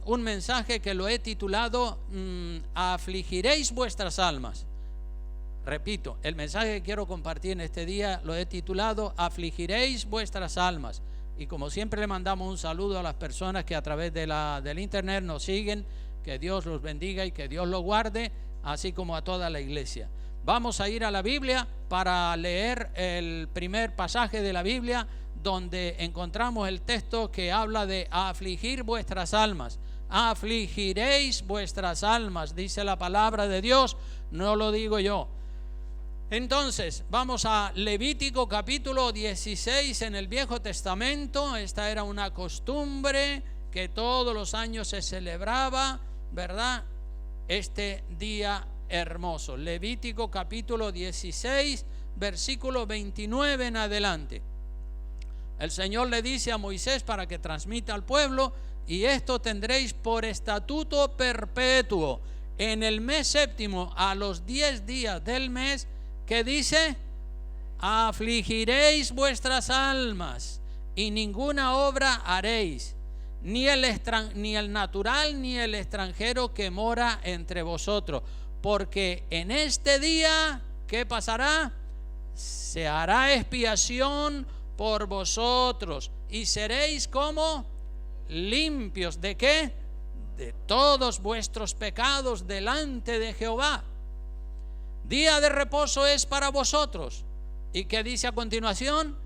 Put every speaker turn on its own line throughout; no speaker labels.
un mensaje que lo he titulado Afligiréis vuestras almas. Repito, el mensaje que quiero compartir en este día lo he titulado Afligiréis vuestras almas. Y como siempre le mandamos un saludo a las personas que a través del internet nos siguen. Que Dios los bendiga y que Dios los guarde, así como a toda la iglesia. Vamos a ir a la Biblia para leer el primer pasaje de la Biblia, donde encontramos el texto que habla de afligir vuestras almas. Afligiréis vuestras almas, dice la palabra de Dios, no lo digo yo. Entonces, vamos a Levítico capítulo 16 en el Viejo Testamento. Esta era una costumbre que todos los años se celebraba, ¿verdad? Este día hermoso. Levítico capítulo 16, versículo 29 en adelante. El Señor le dice a Moisés para que transmita al pueblo: y esto tendréis por estatuto perpetuo en el mes séptimo, a los 10 días del mes, que dice: afligiréis vuestras almas y ninguna obra haréis, ni el natural ni el extranjero que mora entre vosotros, porque en este día, ¿qué pasará? Se hará expiación por vosotros y seréis como limpios. ¿De qué? De todos vuestros pecados delante de Jehová. Día de reposo es para vosotros. ¿Y qué dice a continuación?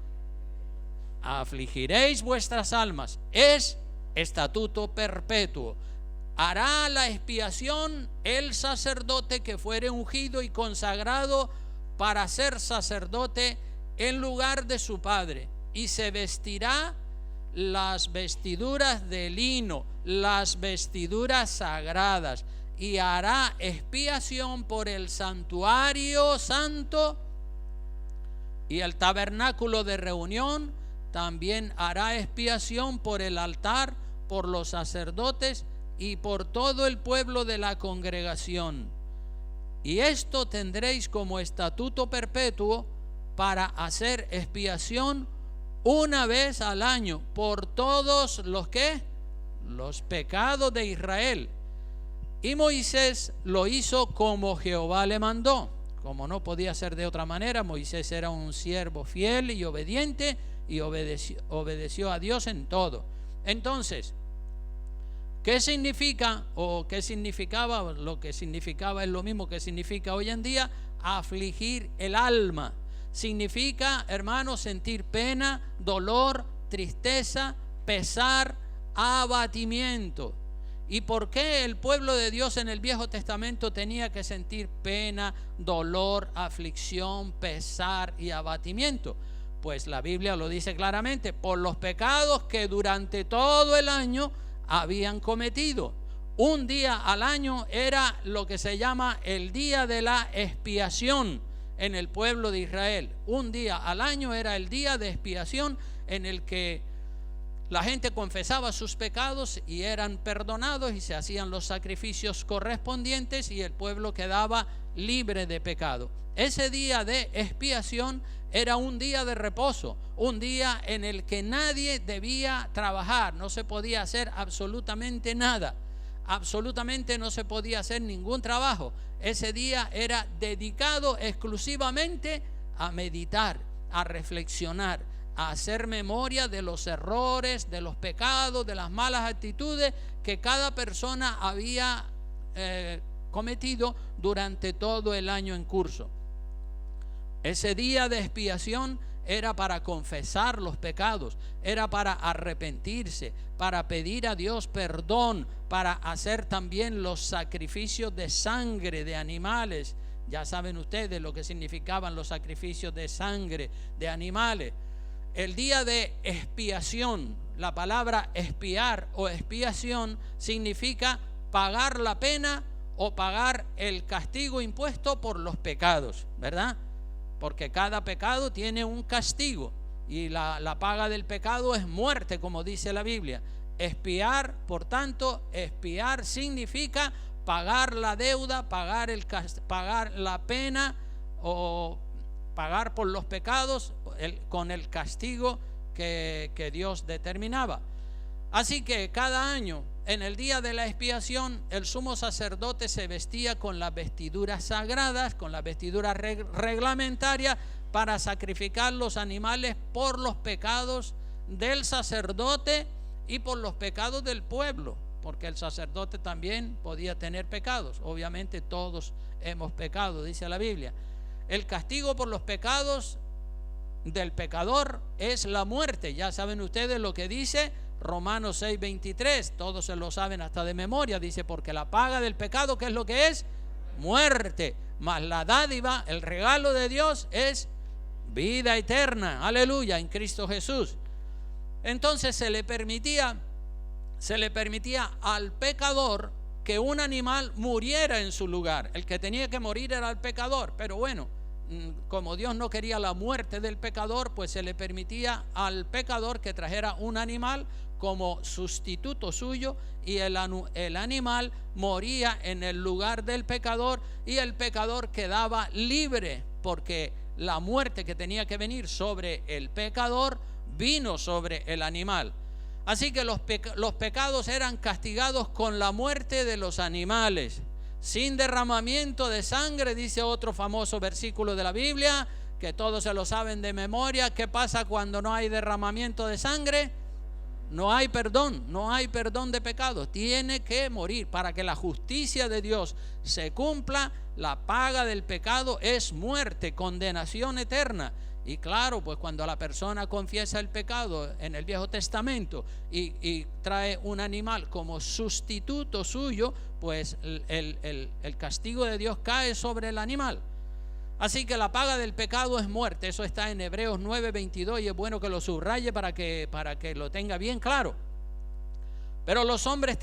Afligiréis vuestras almas. Es estatuto perpetuo. Hará la expiación el sacerdote que fuere ungido y consagrado para ser sacerdote en lugar de su padre, y se vestirá las vestiduras de lino, las vestiduras sagradas, y hará expiación por el santuario santo y el tabernáculo de reunión. También hará expiación por el altar, por los sacerdotes y por todo el pueblo de la congregación. Y esto tendréis como estatuto perpetuo para hacer expiación una vez al año por todos los pecados de Israel. Y Moisés lo hizo como Jehová le mandó. Como no podía ser de otra manera, Moisés era un siervo fiel y obediente, y obedeció a Dios en todo. Entonces, ¿qué significa o qué significaba? Lo que significaba es lo mismo que significa hoy en día: afligir el alma. Significa, hermanos, sentir pena, dolor, tristeza, pesar, abatimiento. ¿Y por qué el pueblo de Dios en el Viejo Testamento tenía que sentir pena, dolor, aflicción, pesar y abatimiento? Pues la Biblia lo dice claramente: por los pecados que durante todo el año habían cometido. Un día al año era lo que se llama el día de la expiación en el pueblo de Israel. Un día al año era el día de expiación en el que la gente confesaba sus pecados y eran perdonados, y se hacían los sacrificios correspondientes, y el pueblo quedaba libre de pecado. Ese día de expiación era un día de reposo, un día en el que nadie debía trabajar, no se podía hacer absolutamente nada, absolutamente no se podía hacer ningún trabajo. Ese día era dedicado exclusivamente a meditar, a reflexionar, a hacer memoria de los errores, de los pecados, de las malas actitudes que cada persona había cometido durante todo el año en curso. Ese día de expiación era para confesar los pecados, era para arrepentirse, para pedir a Dios perdón, para hacer también los sacrificios de sangre de animales. Ya saben ustedes lo que significaban los sacrificios de sangre de animales. El día de expiación, la palabra expiar o expiación significa pagar la pena o pagar el castigo impuesto por los pecados, ¿verdad? Porque cada pecado tiene un castigo, y la paga del pecado es muerte, como dice la Biblia. Expiar, por tanto, expiar significa pagar la deuda, pagar la pena, o pagar por los pecados con el castigo que Dios determinaba. Así que cada año en el día de la expiación, el sumo sacerdote se vestía con las vestiduras sagradas, con las vestiduras reglamentarias, para sacrificar los animales por los pecados del sacerdote y por los pecados del pueblo, porque el sacerdote también podía tener pecados. Obviamente todos hemos pecado, dice la Biblia. El castigo por los pecados del pecador es la muerte. Ya saben ustedes lo que dice Romanos 6:23, todos se lo saben hasta de memoria. Dice, porque la paga del pecado, ¿qué es lo que es? Muerte. Mas la dádiva, el regalo de Dios, es vida eterna, aleluya, en Cristo Jesús. Entonces se le permitía al pecador que un animal muriera en su lugar. El que tenía que morir era el pecador, pero bueno, como Dios no quería la muerte del pecador, pues se le permitía al pecador que trajera un animal como sustituto suyo, y el animal moría en el lugar del pecador, y el pecador quedaba libre, porque la muerte que tenía que venir sobre el pecador vino sobre el animal. Así que los pecados eran castigados con la muerte de los animales, sin derramamiento de sangre. Dice otro famoso versículo de la Biblia, que todos se lo saben de memoria. ¿Qué pasa cuando no hay derramamiento de sangre? No hay perdón de pecados. Tiene que morir. Para que la justicia de Dios se cumpla, la paga del pecado es muerte, condenación eterna. Y claro, pues cuando la persona confiesa el pecado en el Viejo Testamento y trae un animal como sustituto suyo, pues el castigo de Dios cae sobre el animal. Así que la paga del pecado es muerte. Eso está en Hebreos 9:22, y es bueno que lo subraye para que lo tenga bien claro. Pero los hombres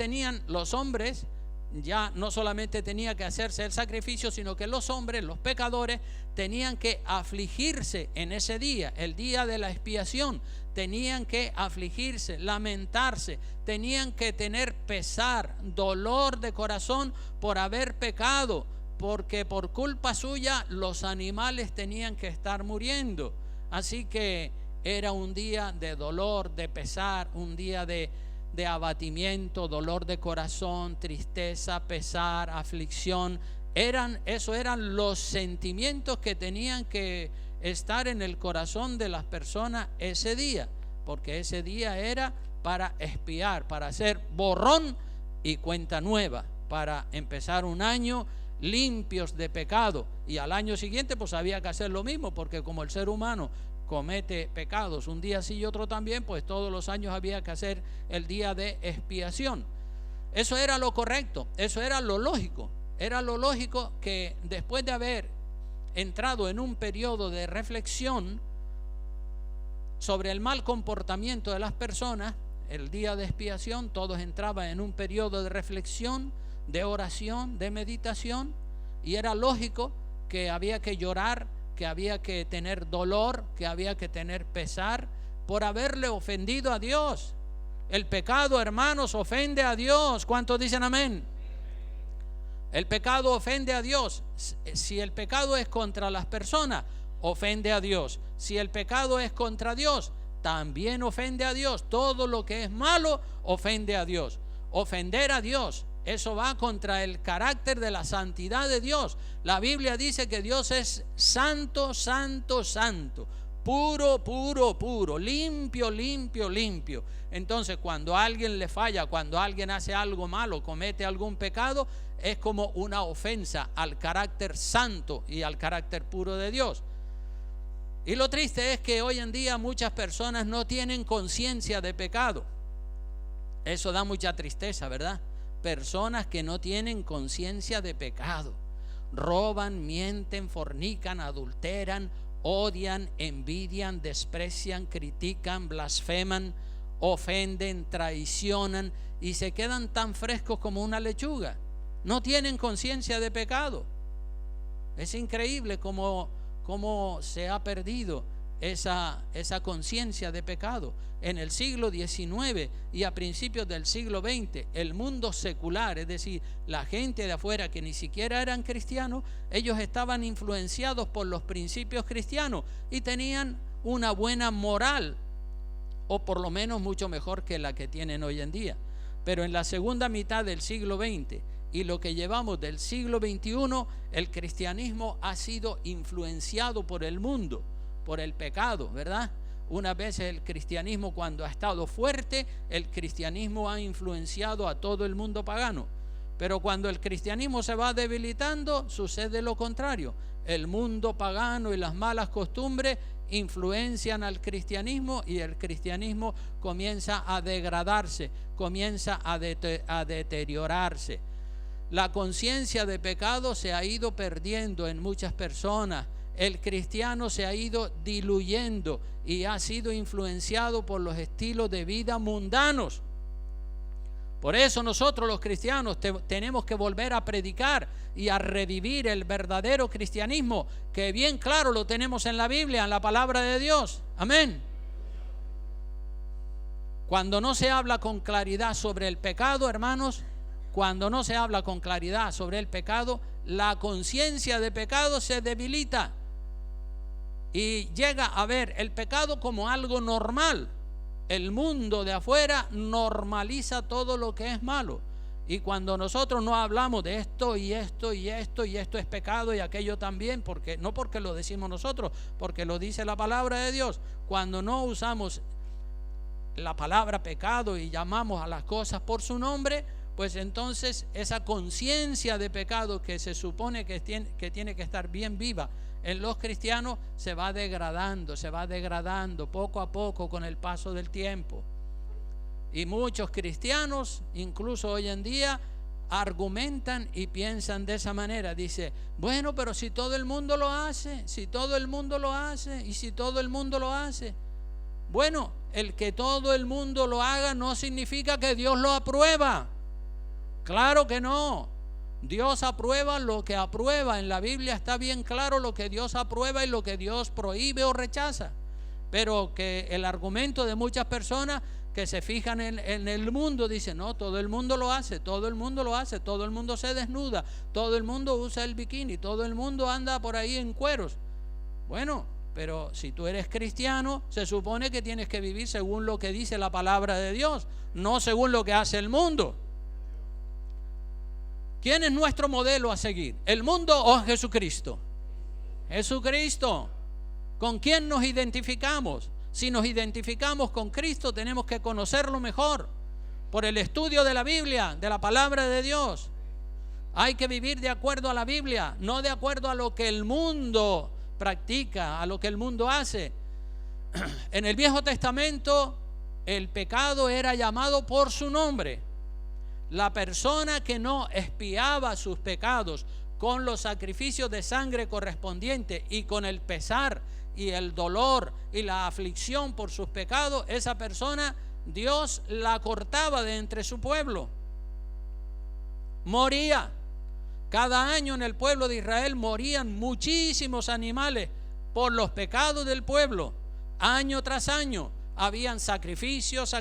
ya no solamente tenía que hacerse el sacrificio, sino que los hombres, los pecadores, tenían que afligirse en ese día, el día de la expiación. Tenían que afligirse, lamentarse, tenían que tener pesar, dolor de corazón por haber pecado, porque por culpa suya los animales tenían que estar muriendo. Así que era un día de dolor, de pesar, un día de abatimiento, dolor de corazón, tristeza, pesar, aflicción. Esos eran los sentimientos que tenían que estar en el corazón de las personas ese día, porque ese día era para expiar, para hacer borrón y cuenta nueva, para empezar un año limpios de pecado, y al año siguiente pues había que hacer lo mismo, porque como el ser humano comete pecados un día sí y otro también, pues todos los años había que hacer el día de expiación. Eso era lo correcto, eso era lo lógico. Era lo lógico que después de haber entrado en un periodo de reflexión sobre el mal comportamiento de las personas, el día de expiación todos entraban en un periodo de reflexión, de oración, de meditación, y era lógico que había que llorar, que había que tener dolor, que había que tener pesar por haberle ofendido a Dios. El pecado, hermanos, ofende a Dios. ¿Cuántos dicen amén? El pecado ofende a Dios. Si el pecado es contra las personas, ofende a Dios. Si el pecado es contra Dios, también ofende a Dios. Todo lo que es malo ofende a Dios. Ofender a Dios, eso va contra el carácter de la santidad de Dios. La Biblia dice que Dios es santo, santo, santo, puro, puro, puro, limpio, limpio, limpio. Entonces, cuando a alguien le falla, cuando alguien hace algo malo, comete algún pecado, es como una ofensa al carácter santo y al carácter puro de Dios. Y lo triste es que hoy en día muchas personas no tienen conciencia de pecado. Eso da mucha tristeza, ¿verdad? Personas que no tienen conciencia de pecado, roban, mienten, fornican, adulteran, odian, envidian, desprecian, critican, blasfeman, ofenden, traicionan y se quedan tan frescos como una lechuga. No tienen conciencia de pecado. Es increíble cómo se ha perdido esa conciencia de pecado. En el siglo XIX y a principios del siglo XX, el mundo secular, es decir, la gente de afuera que ni siquiera eran cristianos, ellos estaban influenciados por los principios cristianos y tenían una buena moral, o por lo menos mucho mejor que la que tienen hoy en día. Pero en la segunda mitad del siglo XX y lo que llevamos del siglo XXI, el cristianismo ha sido influenciado por el mundo, por el pecado, ¿verdad? Unas veces el cristianismo, cuando ha estado fuerte, el cristianismo ha influenciado a todo el mundo pagano. Pero cuando el cristianismo se va debilitando, sucede lo contrario. El mundo pagano y las malas costumbres influencian al cristianismo y el cristianismo comienza a degradarse, comienza a deteriorarse. La conciencia de pecado se ha ido perdiendo en muchas personas. El cristiano se ha ido diluyendo y ha sido influenciado por los estilos de vida mundanos. Por eso nosotros los cristianos tenemos que volver a predicar y a revivir el verdadero cristianismo, que bien claro lo tenemos en la Biblia, en la palabra de Dios. Amén. Cuando no se habla con claridad sobre el pecado, hermanos, cuando no se habla con claridad sobre el pecado, la conciencia de pecado se debilita y llega a ver el pecado como algo normal. El mundo de afuera normaliza todo lo que es malo. Y cuando nosotros no hablamos de esto y esto y esto y esto es pecado y aquello también, no porque lo decimos nosotros, porque lo dice la palabra de Dios, cuando no usamos la palabra pecado y llamamos a las cosas por su nombre, pues entonces esa conciencia de pecado que se supone que tiene que estar bien viva en los cristianos se va degradando poco a poco con el paso del tiempo. Y muchos cristianos, incluso hoy en día, argumentan y piensan de esa manera. Dice, bueno, pero si todo el mundo lo hace, si todo el mundo lo hace y si todo el mundo lo hace. Bueno, el que todo el mundo lo haga no significa que Dios lo aprueba. Claro que no. Dios aprueba lo que aprueba. En la Biblia está bien claro lo que Dios aprueba y lo que Dios prohíbe o rechaza. Pero que el argumento de muchas personas que se fijan en el mundo, dicen, no, todo el mundo lo hace, todo el mundo lo hace, todo el mundo se desnuda, todo el mundo usa el bikini, todo el mundo anda por ahí en cueros. Bueno, pero si tú eres cristiano, se supone que tienes que vivir según lo que dice la palabra de Dios, no según lo que hace el mundo. ¿Quién es nuestro modelo a seguir? ¿El mundo o Jesucristo? Jesucristo. ¿Con quién nos identificamos? Si nos identificamos con Cristo, tenemos que conocerlo mejor por el estudio de la Biblia, de la palabra de Dios. Hay que vivir de acuerdo a la Biblia, no de acuerdo a lo que el mundo practica, a lo que el mundo hace. En el Viejo Testamento, el pecado era llamado por su nombre. La persona que no expiaba sus pecados con los sacrificios de sangre correspondientes y con el pesar y el dolor y la aflicción por sus pecados, esa persona Dios la cortaba de entre su pueblo. Moría. Cada año en el pueblo de Israel morían muchísimos animales por los pecados del pueblo. Año tras año habían sacrificios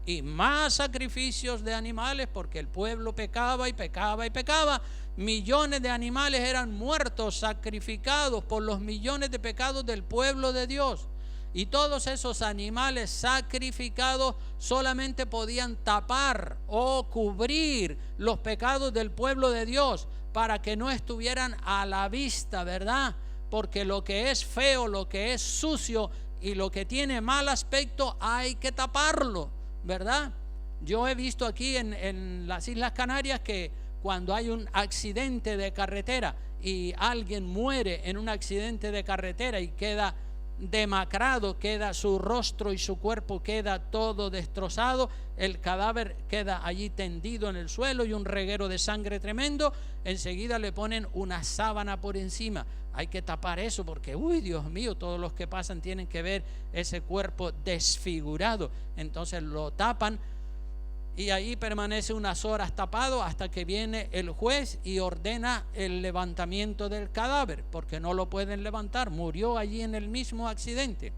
y más sacrificios de animales, porque el pueblo pecaba y pecaba y pecaba. Millones de animales eran muertos, sacrificados por los millones de pecados del pueblo de Dios. Y todos esos animales sacrificados solamente podían tapar o cubrir los pecados del pueblo de Dios para que no estuvieran a la vista, ¿verdad? Porque lo que es feo, lo que es sucio y lo que tiene mal aspecto hay que taparlo, ¿verdad? Yo he visto aquí en las Islas Canarias que cuando hay un accidente de carretera y alguien muere en un accidente de carretera y queda demacrado, queda su rostro y su cuerpo queda todo destrozado, el cadáver queda allí tendido en el suelo y un reguero de sangre tremendo, enseguida le ponen una sábana por encima. Hay que tapar eso porque, uy, Dios mío, todos los que pasan tienen que ver ese cuerpo desfigurado. Entonces lo tapan y ahí permanece unas horas tapado hasta que viene el juez y ordena el levantamiento del cadáver, porque no lo pueden levantar, murió allí en el mismo accidente.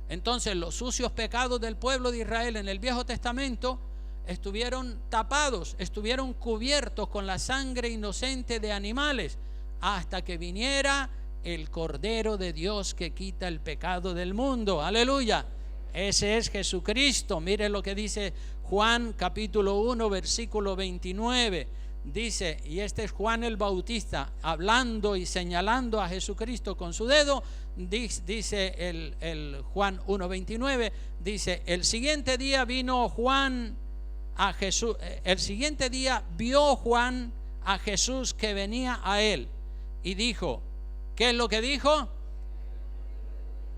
Entonces los sucios pecados del pueblo de Israel en el Viejo Testamento estuvieron tapados, estuvieron cubiertos con la sangre inocente de animales, hasta que viniera el Cordero de Dios que quita el pecado del mundo. Aleluya. Ese es Jesucristo. Mire lo que dice Juan capítulo 1 versículo 29. Dice, y este es Juan el Bautista hablando y señalando a Jesucristo con su dedo. Dice el Juan 1:29, dice: el siguiente día vino Juan a Jesús, el siguiente día vio Juan a Jesús que venía a él y dijo, ¿qué es lo que dijo?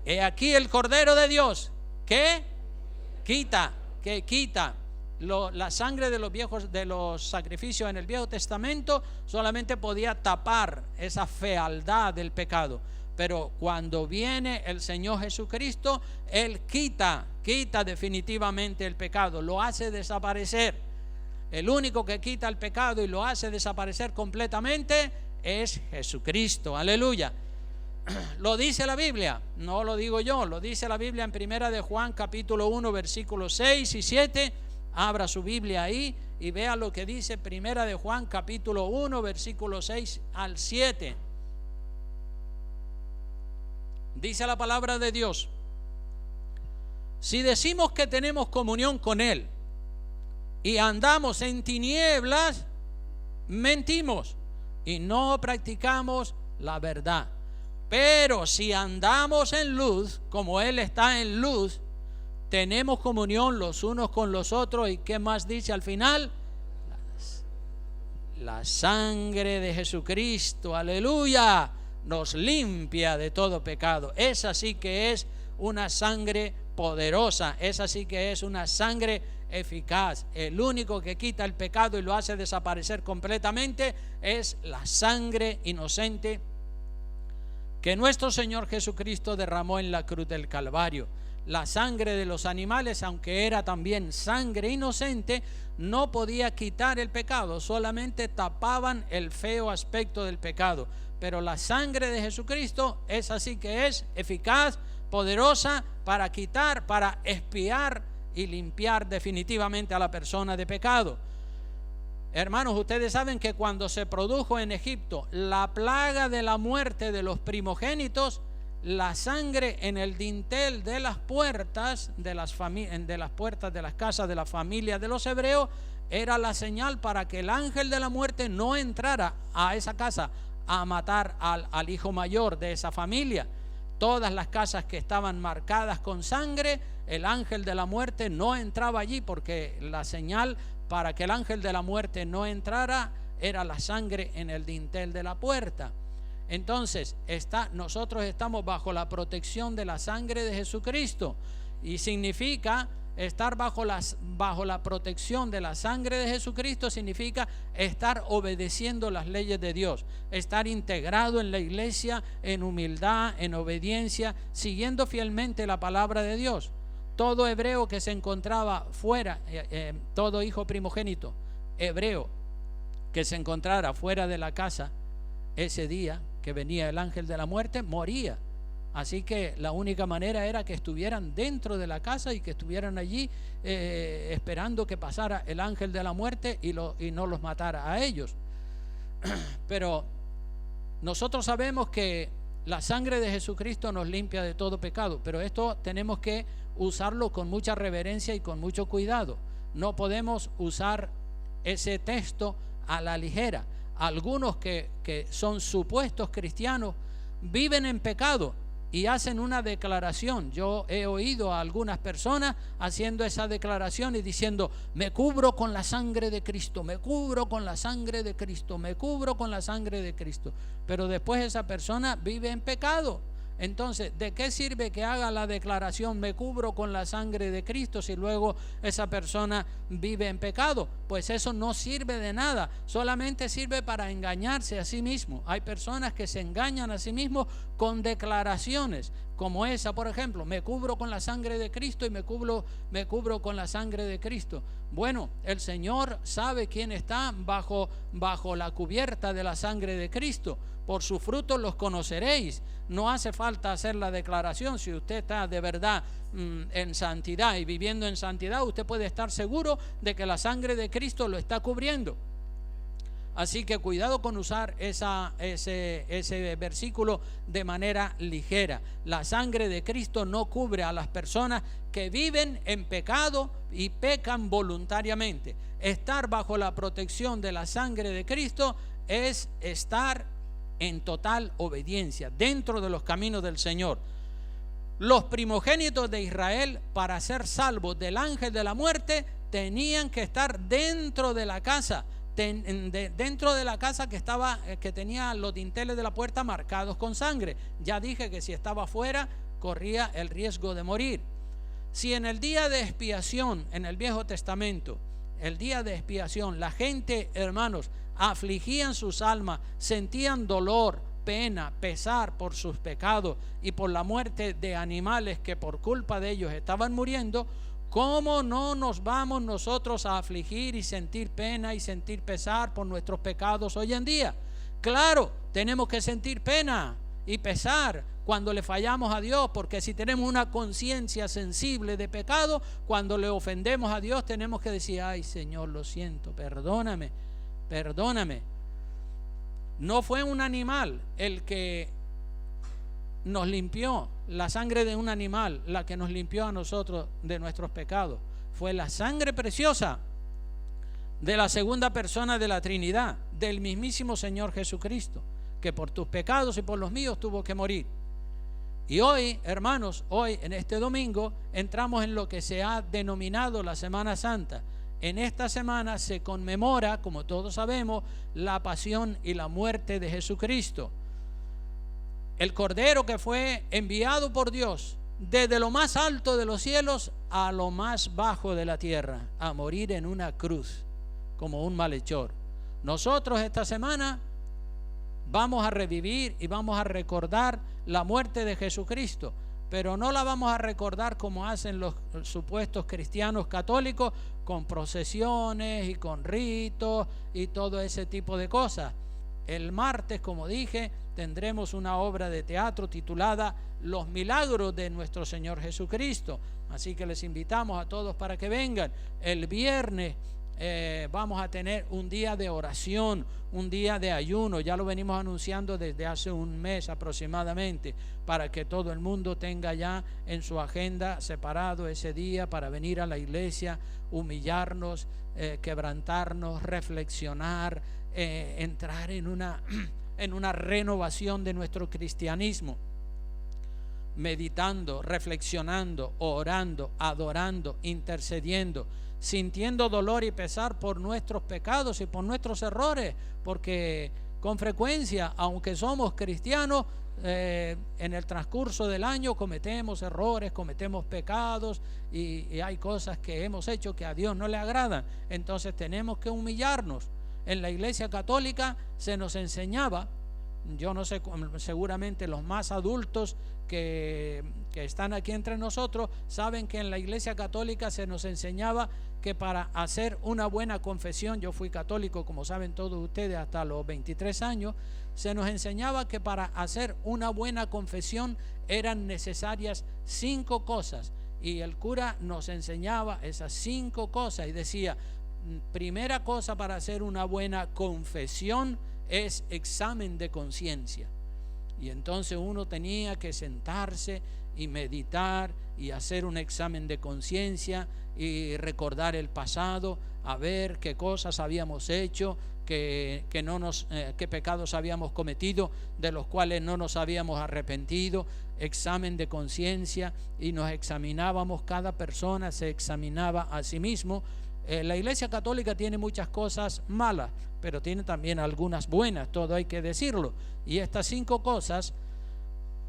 He aquí el Cordero de Dios que quita la sangre de los sacrificios en el Viejo Testamento solamente podía tapar esa fealdad del pecado, pero cuando viene el Señor Jesucristo, Él quita definitivamente el pecado, lo hace desaparecer. El único que quita el pecado y lo hace desaparecer completamente es Jesucristo. Aleluya. Lo dice la Biblia, no lo digo yo, lo dice la Biblia en Primera de Juan capítulo 1 versículos 6 y 7. Abra su Biblia ahí y vea lo que dice Primera de Juan capítulo 1 versículos 6 al 7. Dice la palabra de Dios: si decimos que tenemos comunión con Él y andamos en tinieblas, mentimos y no practicamos la verdad. Pero si andamos en luz, como Él está en luz, tenemos comunión los unos con los otros. ¿Y qué más dice al final? La sangre de Jesucristo, aleluya, nos limpia de todo pecado. Esa sí que es una sangre poderosa, esa sí que es una sangre eficaz. El único que quita el pecado y lo hace desaparecer completamente es la sangre inocente que nuestro Señor Jesucristo derramó en la cruz del Calvario. La sangre de los animales, aunque era también sangre inocente, no podía quitar el pecado, solamente tapaban el feo aspecto del pecado. Pero la sangre de Jesucristo es así que es eficaz, poderosa para quitar, para expiar y limpiar definitivamente a la persona de pecado. Hermanos, ustedes saben que cuando se produjo en Egipto la plaga de la muerte de los primogénitos, la sangre en el dintel de las puertas de las puertas de las casas de la familia de los hebreos era la señal para que el ángel de la muerte no entrara a esa casa a matar al hijo mayor de esa familia. Todas las casas que estaban marcadas con sangre, el ángel de la muerte no entraba allí, porque la señal para que el ángel de la muerte no entrara era la sangre en el dintel de la puerta. Entonces nosotros estamos bajo la protección de la sangre de Jesucristo, y significa estar bajo la protección de la sangre de Jesucristo significa estar obedeciendo las leyes de Dios, estar integrado en la iglesia en humildad, en obediencia, siguiendo fielmente la palabra de Dios. Todo hebreo que se encontraba fuera, todo hijo primogénito hebreo que se encontrara fuera de la casa ese día que venía el ángel de la muerte, moría. Así que la única manera era que estuvieran dentro de la casa y que estuvieran allí esperando que pasara el ángel de la muerte y no los matara a ellos. Pero nosotros sabemos que la sangre de Jesucristo nos limpia de todo pecado, pero esto tenemos que usarlo con mucha reverencia y con mucho cuidado. No podemos usar ese texto a la ligera. Algunos que son supuestos cristianos viven en pecado y hacen una declaración. Yo he oído a algunas personas haciendo esa declaración y diciendo: me cubro con la sangre de Cristo, me cubro con la sangre de Cristo, me cubro con la sangre de Cristo. Pero después esa persona vive en pecado. Entonces, ¿de qué sirve que haga la declaración me cubro con la sangre de Cristo si luego esa persona vive en pecado? Pues eso no sirve de nada, solamente sirve para engañarse a sí mismo. Hay personas que se engañan a sí mismos con declaraciones como esa, por ejemplo: me cubro con la sangre de Cristo y me cubro con la sangre de Cristo. Bueno, el Señor sabe quién está bajo la cubierta de la sangre de Cristo. Por sus frutos los conoceréis. No hace falta hacer la declaración. Si usted está de verdad en santidad y viviendo en santidad, usted puede estar seguro de que la sangre de Cristo lo está cubriendo. Así que cuidado con usar ese versículo de manera ligera. La sangre de Cristo no cubre a las personas que viven en pecado y pecan voluntariamente. Estar bajo la protección de la sangre de Cristo es estar en total obediencia, dentro de los caminos del Señor. Los primogénitos de Israel, para ser salvos del ángel de la muerte, tenían que estar dentro de la casa, dentro de la casa que tenía los dinteles de la puerta marcados con sangre. Ya dije que si estaba afuera corría el riesgo de morir. Si en el día de expiación, en el Viejo Testamento, el día de expiación, la gente, hermanos, afligían sus almas, sentían dolor, pena, pesar por sus pecados y por la muerte de animales que por culpa de ellos estaban muriendo, ¿cómo no nos vamos nosotros a afligir y sentir pena y sentir pesar por nuestros pecados hoy en día? Claro, tenemos que sentir pena y pesar cuando le fallamos a Dios, porque si tenemos una conciencia sensible de pecado, cuando le ofendemos a Dios tenemos que decir: ay Señor, lo siento, perdóname. No fue un animal el que nos limpió, la sangre de un animal la que nos limpió a nosotros de nuestros pecados. Fue la sangre preciosa de la segunda persona de la Trinidad, del mismísimo Señor Jesucristo, que por tus pecados y por los míos tuvo que morir. Y hoy, hermanos, hoy en este domingo entramos en lo que se ha denominado la Semana Santa. En esta semana se conmemora, como todos sabemos, la pasión y la muerte de Jesucristo, el Cordero que fue enviado por Dios desde lo más alto de los cielos a lo más bajo de la tierra, a morir en una cruz como un malhechor. Nosotros esta semana vamos a revivir y vamos a recordar la muerte de Jesucristo, pero no la vamos a recordar como hacen los supuestos cristianos católicos, con procesiones y con ritos y todo ese tipo de cosas. El martes, como dije, tendremos una obra de teatro titulada Los Milagros de nuestro Señor Jesucristo. Así que les invitamos a todos para que vengan. El viernes vamos a tener un día de oración, un día de ayuno. Ya lo venimos anunciando desde hace un mes aproximadamente, para que todo el mundo tenga ya en su agenda separado ese día para venir a la iglesia, humillarnos, quebrantarnos, reflexionar, entrar en una renovación de nuestro cristianismo, meditando, reflexionando, orando, adorando, intercediendo, sintiendo dolor y pesar por nuestros pecados y por nuestros errores, porque con frecuencia, aunque somos cristianos, en el transcurso del año cometemos errores, cometemos pecados y hay cosas que hemos hecho que a Dios no le agradan. Entonces tenemos que humillarnos. En la Iglesia Católica se nos enseñaba, yo no sé, seguramente los más adultos que están aquí entre nosotros saben que en la Iglesia Católica se nos enseñaba que para hacer una buena confesión, yo fui católico, como saben todos ustedes, hasta los 23 años, se nos enseñaba que para hacer una buena confesión eran necesarias 5 cosas, y el cura nos enseñaba esas 5 cosas y decía: primera cosa para hacer una buena confesión es examen de conciencia. Y entonces uno tenía que sentarse y meditar y hacer un examen de conciencia y recordar el pasado, a ver qué cosas habíamos hecho, qué pecados habíamos cometido, de los cuales no nos habíamos arrepentido. Examen de conciencia, y nos examinábamos, cada persona se examinaba a sí mismo. La Iglesia Católica tiene muchas cosas malas, pero tiene también algunas buenas, todo hay que decirlo. Y estas 5 cosas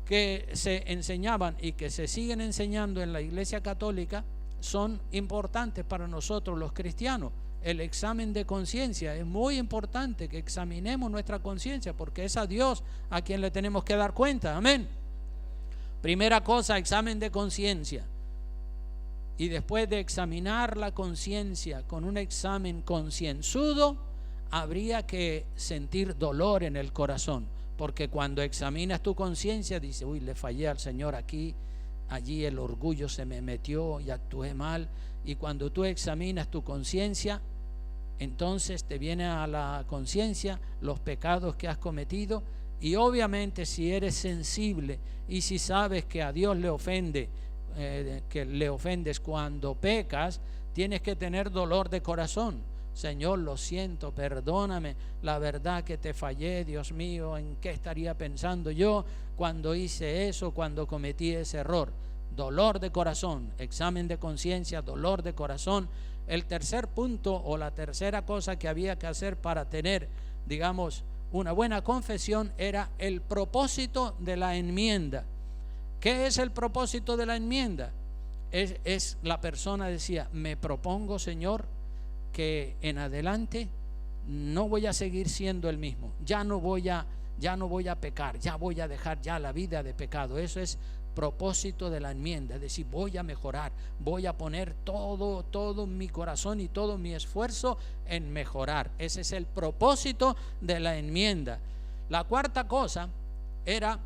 que se enseñaban y que se siguen enseñando en la Iglesia Católica son importantes para nosotros los cristianos. El examen de conciencia es muy importante, que examinemos nuestra conciencia, porque es a Dios a quien le tenemos que dar cuenta. Amén. Primera cosa, examen de conciencia. Y después de examinar la conciencia con un examen concienzudo, habría que sentir dolor en el corazón, porque cuando examinas tu conciencia dices: uy, le fallé al Señor aquí, allí el orgullo se me metió y actué mal. Y cuando tú examinas tu conciencia, entonces te viene a la conciencia los pecados que has cometido, y obviamente si eres sensible y si sabes que a Dios le ofende, que le ofendes cuando pecas, tienes que tener dolor de corazón. Señor, lo siento, perdóname, la verdad que te fallé, Dios mío, ¿en qué estaría pensando yo cuando hice eso, cuando cometí ese error? Dolor de corazón, examen de conciencia, dolor de corazón. El tercer punto o la tercera cosa que había que hacer para tener, digamos, una buena confesión era el propósito de la enmienda. ¿Qué es el propósito de la enmienda? Es la persona decía, me propongo, Señor, que en adelante no voy a seguir siendo el mismo, ya no voy a pecar, ya voy a dejar ya la vida de pecado. Eso es propósito de la enmienda, es decir, voy a mejorar, voy a poner todo mi corazón y todo mi esfuerzo en mejorar. Ese es el propósito de la enmienda. La cuarta cosa era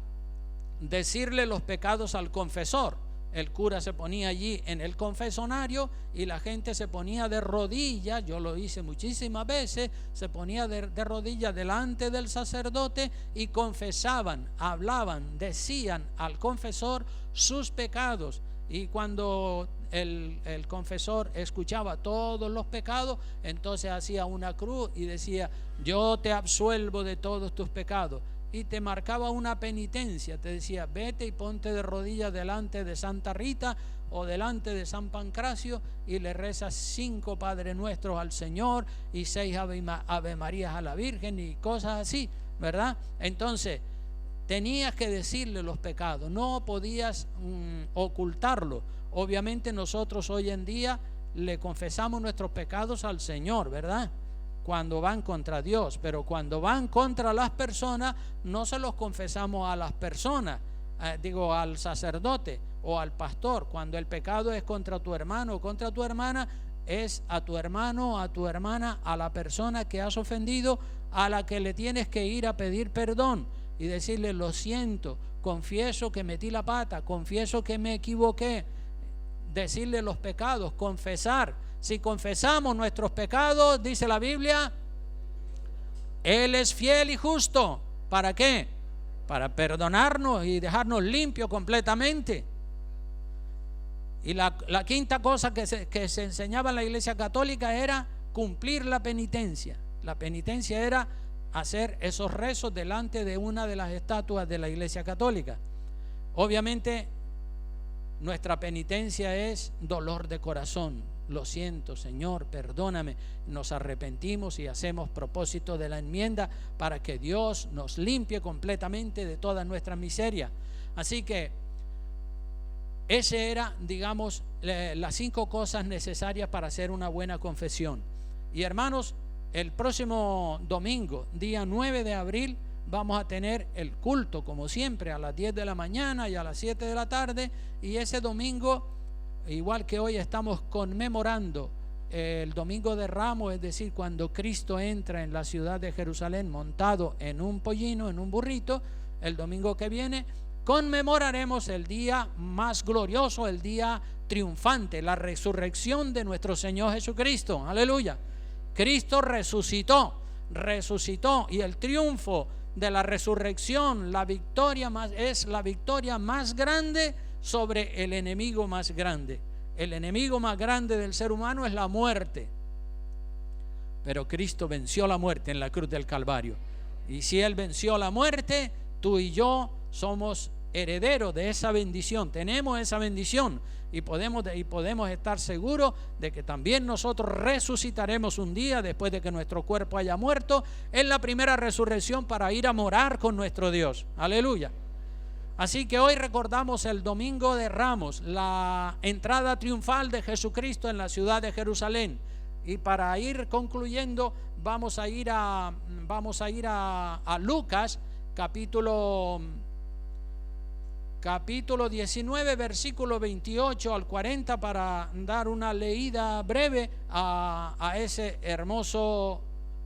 decirle los pecados al confesor. El cura se ponía allí en el confesonario y la gente se ponía de rodillas, yo lo hice muchísimas veces, se ponía de rodillas delante del sacerdote y confesaban, hablaban, decían al confesor sus pecados. Y cuando el confesor escuchaba todos los pecados, entonces hacía una cruz y decía, yo te absuelvo de todos tus pecados. Y te marcaba una penitencia, te decía, vete y ponte de rodillas delante de Santa Rita o delante de San Pancracio y le rezas 5 Padre Nuestros al Señor y 6 Ave Marías a la Virgen y cosas así, ¿verdad? Entonces tenías que decirle los pecados, no podías ocultarlo. Obviamente nosotros hoy en día le confesamos nuestros pecados al Señor, ¿verdad?, cuando van contra Dios, pero cuando van contra las personas no se los confesamos a las personas, al sacerdote o al pastor. Cuando el pecado es contra tu hermano o contra tu hermana, es a tu hermano o a tu hermana, a la persona que has ofendido, a la que le tienes que ir a pedir perdón y decirle, lo siento, confieso que metí la pata, confieso que me equivoqué. Decirle los pecados, confesar. Si confesamos nuestros pecados, dice la Biblia, Él es fiel y justo. ¿Para qué? Para perdonarnos y dejarnos limpios completamente. Y la quinta cosa que se enseñaba en la Iglesia Católica era cumplir la penitencia. La penitencia era hacer esos rezos delante de una de las estatuas de la Iglesia Católica. Obviamente, nuestra penitencia es dolor de corazón. Lo siento, Señor, perdóname. Nos arrepentimos y hacemos propósito de la enmienda para que Dios nos limpie completamente de toda nuestra miseria. Así que ese era, digamos, las 5 cosas necesarias para hacer una buena confesión. Y hermanos, el próximo domingo, día 9 de abril, vamos a tener el culto, como siempre, a las 10 de la mañana y a las 7 de la tarde. Y ese domingo, igual que hoy estamos conmemorando el Domingo de Ramos, es decir, cuando Cristo entra en la ciudad de Jerusalén montado en un pollino, en un burrito, el domingo que viene conmemoraremos el día más glorioso, el día triunfante, la resurrección de nuestro Señor Jesucristo. Aleluya. Cristo resucitó y el triunfo de la resurrección, la victoria es la victoria más grande sobre el enemigo más grande. El enemigo más grande del ser humano es la muerte, pero Cristo venció la muerte en la cruz del Calvario. Y si Él venció la muerte, tú y yo somos herederos de esa bendición, tenemos esa bendición y podemos estar seguros de que también nosotros resucitaremos un día después de que nuestro cuerpo haya muerto en la primera resurrección para ir a morar con nuestro Dios. Aleluya. Así que hoy recordamos el Domingo de Ramos, la entrada triunfal de Jesucristo en la ciudad de Jerusalén. Y para ir concluyendo, vamos a ir a Lucas, capítulo 19, versículo 28 al 40, para dar una leída breve a ese hermoso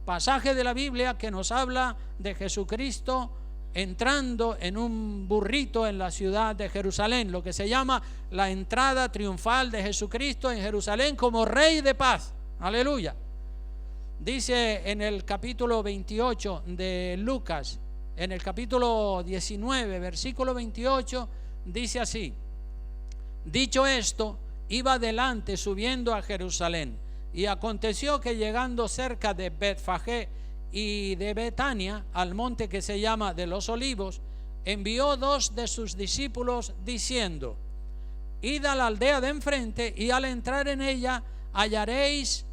pasaje de la Biblia que nos habla de Jesucristo entrando en un burrito en la ciudad de Jerusalén, lo que se llama la entrada triunfal de Jesucristo en Jerusalén como Rey de paz. Aleluya. Dice en el capítulo 28 de Lucas, en el capítulo 19, versículo 28, dice así: dicho esto, iba adelante subiendo a Jerusalén, y aconteció que llegando cerca de Betfagé y de Betania, al monte que se llama de los Olivos, envió 2 de sus discípulos diciendo: id a la aldea de enfrente, y al entrar en ella hallaréis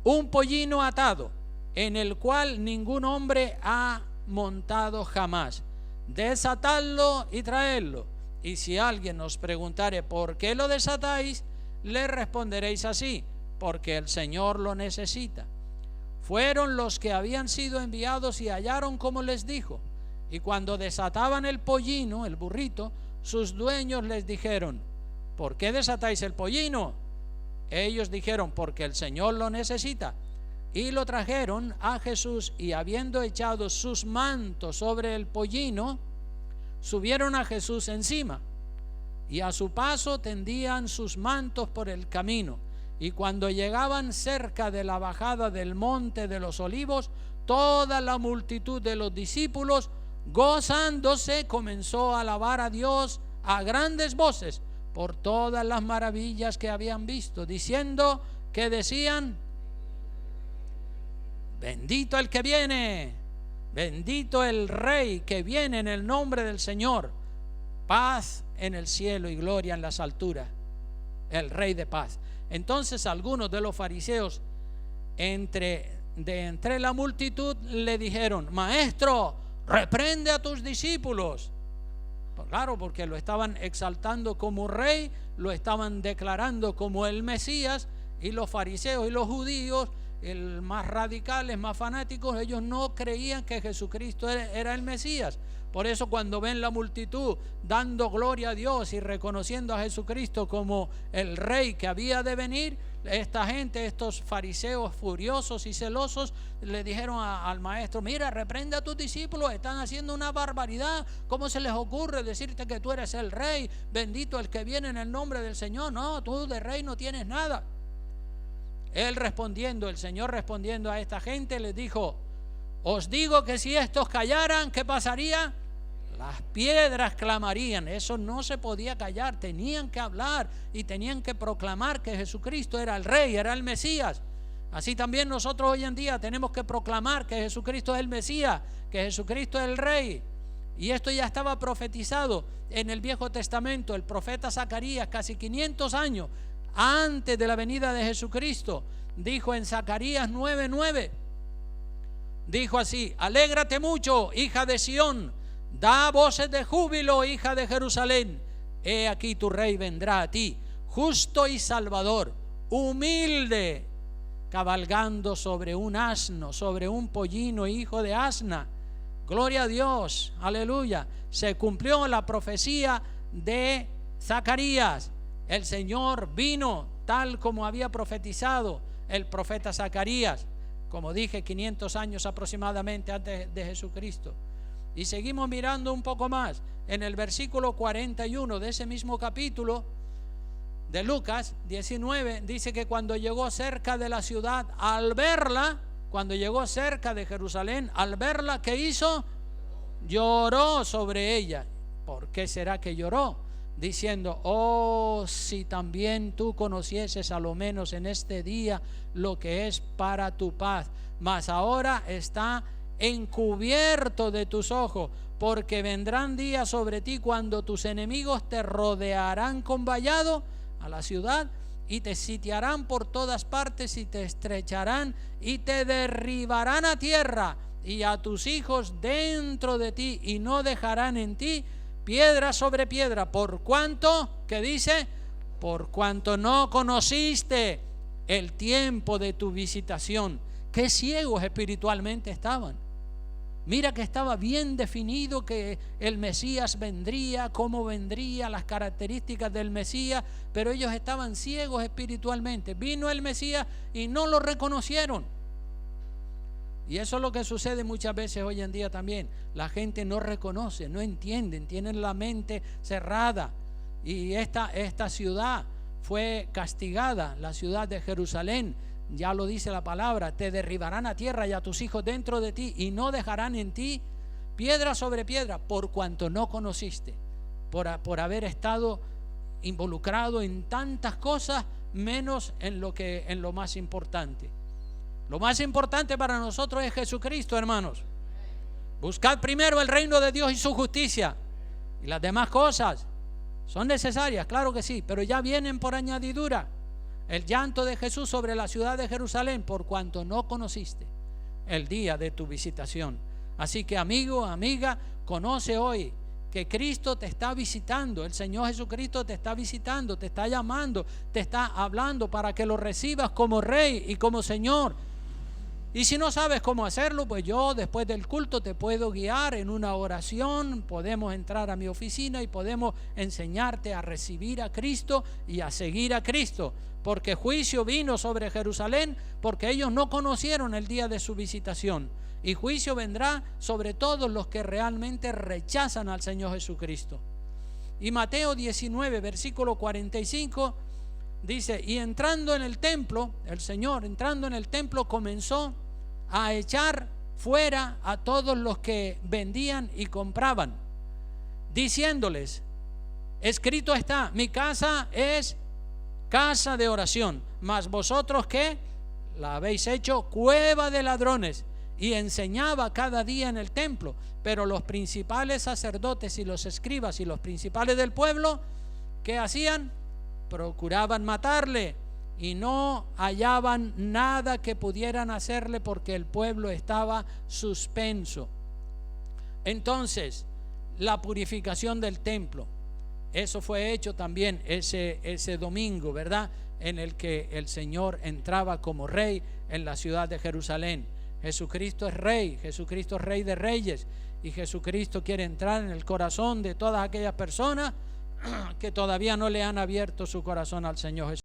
un pollino atado, en el cual ningún hombre ha montado jamás. Desatadlo y traedlo. Y si alguien os preguntare por qué lo desatáis, le responderéis así: porque el Señor lo necesita. Fueron los que habían sido enviados y hallaron como les dijo. Y cuando desataban el pollino, el burrito, sus dueños les dijeron: ¿por qué desatáis el pollino? Ellos dijeron: porque el Señor lo necesita. Y lo trajeron a Jesús, y habiendo echado sus mantos sobre el pollino, subieron a Jesús encima, y a su paso tendían sus mantos por el camino. Y cuando llegaban cerca de la bajada del monte de los Olivos, toda la multitud de los discípulos, gozándose, comenzó a alabar a Dios a grandes voces por todas las maravillas que habían visto, diciendo, que decían: bendito el que viene, bendito el Rey que viene en el nombre del Señor, paz en el cielo y gloria en las alturas, el Rey de paz. Entonces algunos de los fariseos entre la multitud le dijeron: maestro, reprende a tus discípulos. Pues claro, porque lo estaban exaltando como rey, lo estaban declarando como el Mesías, y los fariseos y los judíos, el más radicales, más fanáticos, ellos no creían que Jesucristo era el Mesías. Por eso cuando ven la multitud dando gloria a Dios y reconociendo a Jesucristo como el Rey que había de venir, esta gente, estos fariseos furiosos y celosos, le dijeron al maestro: mira, reprende a tus discípulos, están haciendo una barbaridad. ¿Cómo se les ocurre decirte que tú eres el Rey? Bendito el que viene en el nombre del Señor. No, tú de rey no tienes nada. El Señor respondiendo a esta gente les dijo: os digo que si estos callaran, ¿qué pasaría? Las piedras clamarían. Eso no se podía callar, tenían que hablar y tenían que proclamar que Jesucristo era el Rey, era el Mesías. Así también nosotros hoy en día tenemos que proclamar que Jesucristo es el Mesías, que Jesucristo es el Rey. Y esto ya estaba profetizado en el Viejo Testamento. El profeta Zacarías, casi 500 años antes de la venida de Jesucristo, dijo en Zacarías 9:9, dijo así: alégrate mucho, hija de Sión, da voces de júbilo, hija de Jerusalén. He aquí tu rey vendrá a ti, justo y salvador, humilde, cabalgando sobre un asno, sobre un pollino, hijo de asna. Gloria a Dios, aleluya. Se cumplió la profecía de Zacarías. El Señor vino tal como había profetizado el profeta Zacarías, como dije, 500 años aproximadamente antes de Jesucristo. Y seguimos mirando un poco más. En el versículo 41 de ese mismo capítulo de Lucas 19, dice que cuando llegó cerca de la ciudad, al verla, cuando llegó cerca de Jerusalén, al verla, ¿qué hizo? Lloró sobre ella. ¿Por qué será que lloró? Diciendo: oh, si también tú conocieses a lo menos en este día lo que es para tu paz, mas ahora está encubierto de tus ojos, porque vendrán días sobre ti cuando tus enemigos te rodearán con vallado a la ciudad, y te sitiarán por todas partes, y te estrecharán y te derribarán a tierra, y a tus hijos dentro de ti, y no dejarán en ti piedra sobre piedra. ¿Por cuánto? ¿Qué dice? Por cuanto no conociste el tiempo de tu visitación. Qué ciegos espiritualmente estaban. Mira que estaba bien definido que el Mesías vendría, cómo vendría, las características del Mesías, pero ellos estaban ciegos espiritualmente. Vino el Mesías y no lo reconocieron. Y eso es lo que sucede muchas veces hoy en día también. La gente no reconoce, no entienden, tienen la mente cerrada. Y esta ciudad fue castigada, la ciudad de Jerusalén, ya lo dice la palabra, te derribarán a tierra y a tus hijos dentro de ti, y no dejarán en ti piedra sobre piedra, por cuanto no conociste, por haber estado involucrado en tantas cosas, menos en lo más importante. Lo más importante para nosotros es Jesucristo, hermanos. Buscad primero el reino de Dios y su justicia, y las demás cosas son necesarias, claro que sí, pero ya vienen por añadidura. El llanto de Jesús sobre la ciudad de Jerusalén, por cuanto no conociste el día de tu visitación. Así que, amigo, amiga, conoce hoy que Cristo te está visitando. El Señor Jesucristo te está visitando, te está llamando, te está hablando para que lo recibas como Rey y como Señor. Y si no sabes cómo hacerlo, pues yo después del culto te puedo guiar en una oración. Podemos entrar a mi oficina y podemos enseñarte a recibir a Cristo y a seguir a Cristo. Porque juicio vino sobre Jerusalén, porque ellos no conocieron el día de su visitación. Y juicio vendrá sobre todos los que realmente rechazan al Señor Jesucristo. Y Mateo 19, versículo 45, dice: y entrando en el templo, el Señor entrando en el templo comenzó a echar fuera a todos los que vendían y compraban, diciéndoles: escrito está, mi casa es casa de oración, mas vosotros ¿qué? La habéis hecho cueva de ladrones. Y enseñaba cada día en el templo. Pero los principales sacerdotes y los escribas y los principales del pueblo, ¿qué hacían? Procuraban matarle, y no hallaban nada que pudieran hacerle, porque el pueblo estaba suspenso. Entonces, la purificación del templo, eso fue hecho también ese domingo, ¿verdad? En el que el Señor entraba como Rey en la ciudad de Jerusalén. Jesucristo es Rey, Jesucristo es Rey de Reyes, y Jesucristo quiere entrar en el corazón de todas aquellas personas que todavía no le han abierto su corazón al Señor Jesús.